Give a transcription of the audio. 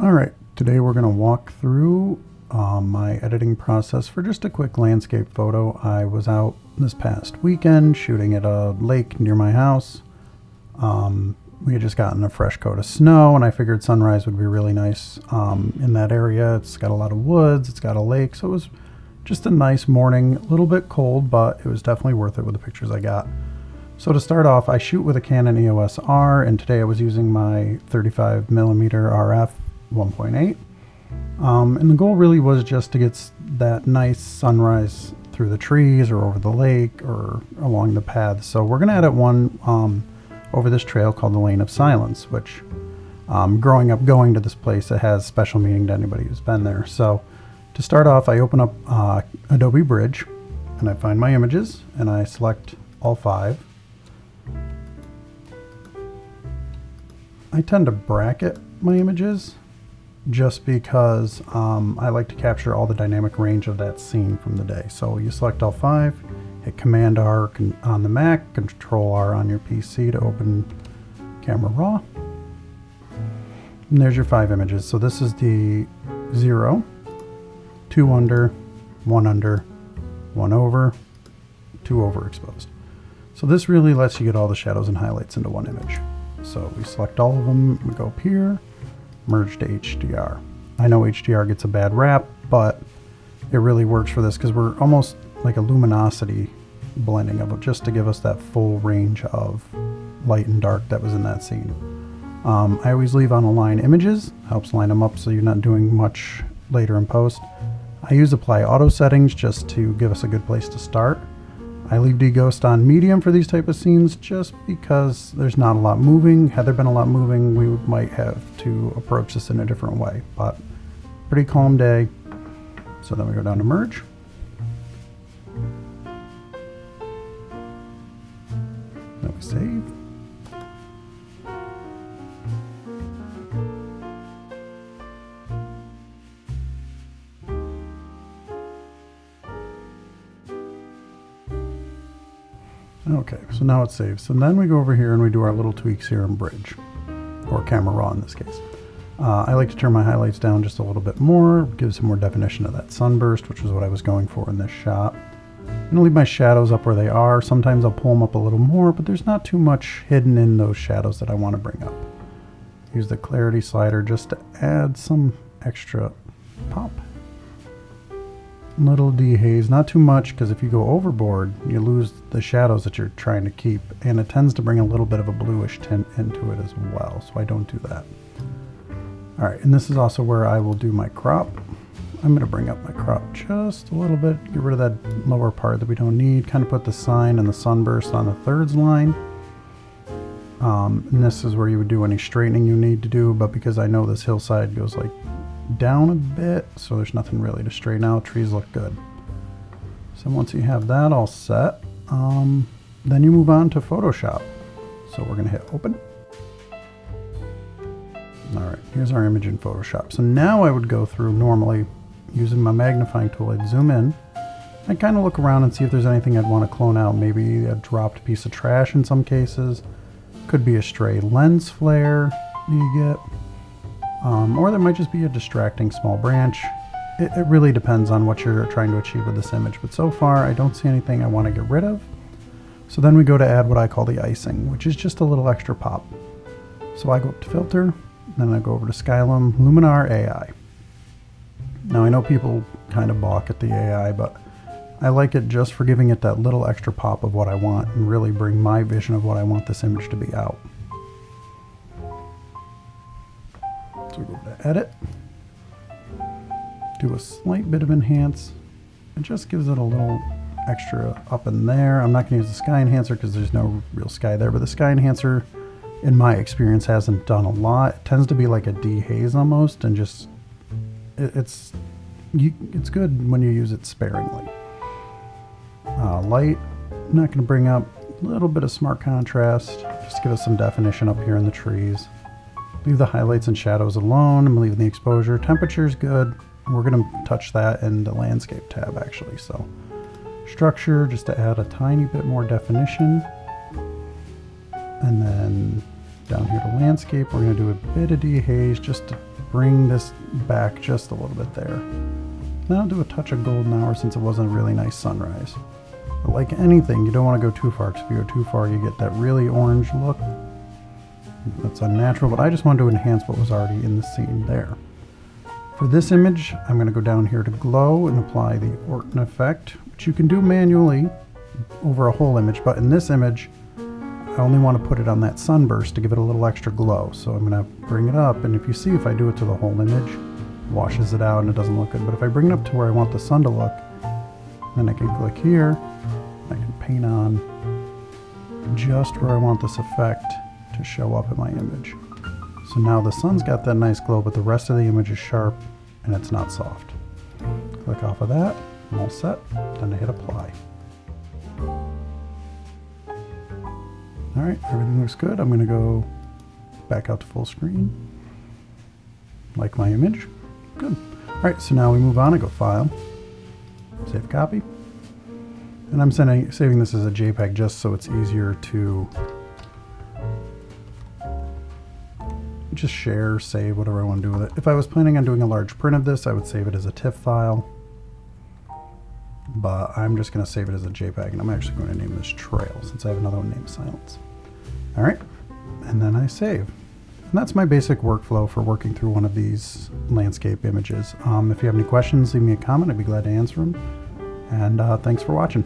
All right, today we're going to walk through my editing process for just a quick landscape photo. I was out this past weekend shooting at a lake near my house. We had just gotten a fresh coat of snow, and I figured sunrise would be really nice in that area. It's got a lot of woods, it's got a lake, so it was just a nice morning. A little bit cold, but it was definitely worth it with the pictures I got. So to start off, I shoot with a Canon EOS R, and today I was using my 35mm RF 1.8. And the goal really was just to get that nice sunrise through the trees or over the lake or along the paths. So we're going to edit one over this trail called the Lane of Silence, which growing up going to this place, it has special meaning to anybody who's been there. So to start off, I open up Adobe Bridge and I find my images and I select all 5. I tend to bracket my images just because I like to capture all the dynamic range of that scene from the day. So you select all 5, hit Command R on the Mac, Control R on your PC to open Camera Raw. And there's your 5 images. So this is the 0, 2 under, 1 under, 1 over, 2 overexposed. So this really lets you get all the shadows and highlights into one image. So we select all of them, we go up here, merge to HDR. I know HDR gets a bad rap, but it really works for this because we're almost like a luminosity blending of it, just to give us that full range of light and dark that was in that scene. I always leave on align images, helps line them up so you're not doing much later in post. I use apply auto settings just to give us a good place to start. I leave deghost on medium for these type of scenes just because there's not a lot moving. Had there been a lot moving, we might have to approach this in a different way, but pretty calm day. So then we go down to merge. Then we save. Okay, so now it's saved. So then we go over here and we do our little tweaks here in Bridge, or Camera Raw in this case. I like to turn my highlights down just a little bit more, give some more definition of that sunburst, which is what I was going for in this shot. I'm gonna leave my shadows up where they are. Sometimes I'll pull them up a little more, but there's not too much hidden in those shadows that I want to bring up. Use the clarity slider just to add some extra pop. Little dehaze, not too much, because if you go overboard you lose the shadows that you're trying to keep, and it tends to bring a little bit of a bluish tint into it as well, so I don't do that. Alright, and this is also where I will do my crop. I'm going to bring up my crop just a little bit, get rid of that lower part that we don't need, kind of put the sign and the sunburst on the thirds line. And this is where you would do any straightening you need to do, but because I know this hillside goes like down a bit, so there's nothing really to straighten out. Trees look good. So once you have that all set, then you move on to Photoshop. So we're going to hit open. All right, here's our image in Photoshop. So now I would go through normally using my magnifying tool. I'd zoom in. I'd kind of look around and see if there's anything I'd want to clone out. Maybe a dropped piece of trash in some cases. Could be a stray lens flare you get. Or there might just be a distracting small branch. It really depends on what you're trying to achieve with this image, but so far I don't see anything I want to get rid of. So then we go to add what I call the icing, which is just a little extra pop. So I go up to filter, then I go over to Skylum Luminar AI. Now I know people kind of balk at the AI, but I like it just for giving it that little extra pop of what I want and really bring my vision of what I want this image to be out. So we go to edit, do a slight bit of enhance. It just gives it a little extra up in there. I'm not going to use the sky enhancer because there's no real sky there, but the sky enhancer in my experience hasn't done a lot. It tends to be like a dehaze almost, and just it's good when you use it sparingly. Light, I'm not going to bring up a little bit of smart contrast, just give us some definition up here in the trees. Leave the highlights and shadows alone. I'm leaving the exposure. Temperature is good. We're going to touch that in the landscape tab actually. So structure, just to add a tiny bit more definition. And then down here to landscape, we're going to do a bit of dehaze just to bring this back just a little bit there. Then I'll do a touch of golden hour since it wasn't a really nice sunrise. But like anything, you don't want to go too far, because if you go too far, you get that really orange look. That's unnatural, but I just wanted to enhance what was already in the scene there. For this image, I'm going to go down here to glow and apply the Orton effect, which you can do manually over a whole image, but in this image, I only want to put it on that sunburst to give it a little extra glow. So I'm going to bring it up, and if you see, if I do it to the whole image, it washes it out and it doesn't look good. But if I bring it up to where I want the sun to look, then I can click here, I can paint on just where I want this effect to show up in my image. So now the sun's got that nice glow, but the rest of the image is sharp and it's not soft. Click off of that, I'm all set, then I hit apply. All right, everything looks good. I'm gonna go back out to full screen, like my image, good. All right, so now we move on, I go File, Save Copy. And I'm saving this as a JPEG just so it's easier to just share, save, whatever I want to do with it. If I was planning on doing a large print of this, I would save it as a TIFF file. But I'm just going to save it as a JPEG, and I'm actually going to name this Trail since I have another one named Silence. All right, and then I save. And that's my basic workflow for working through one of these landscape images. If you have any questions, leave me a comment. I'd be glad to answer them. And thanks for watching.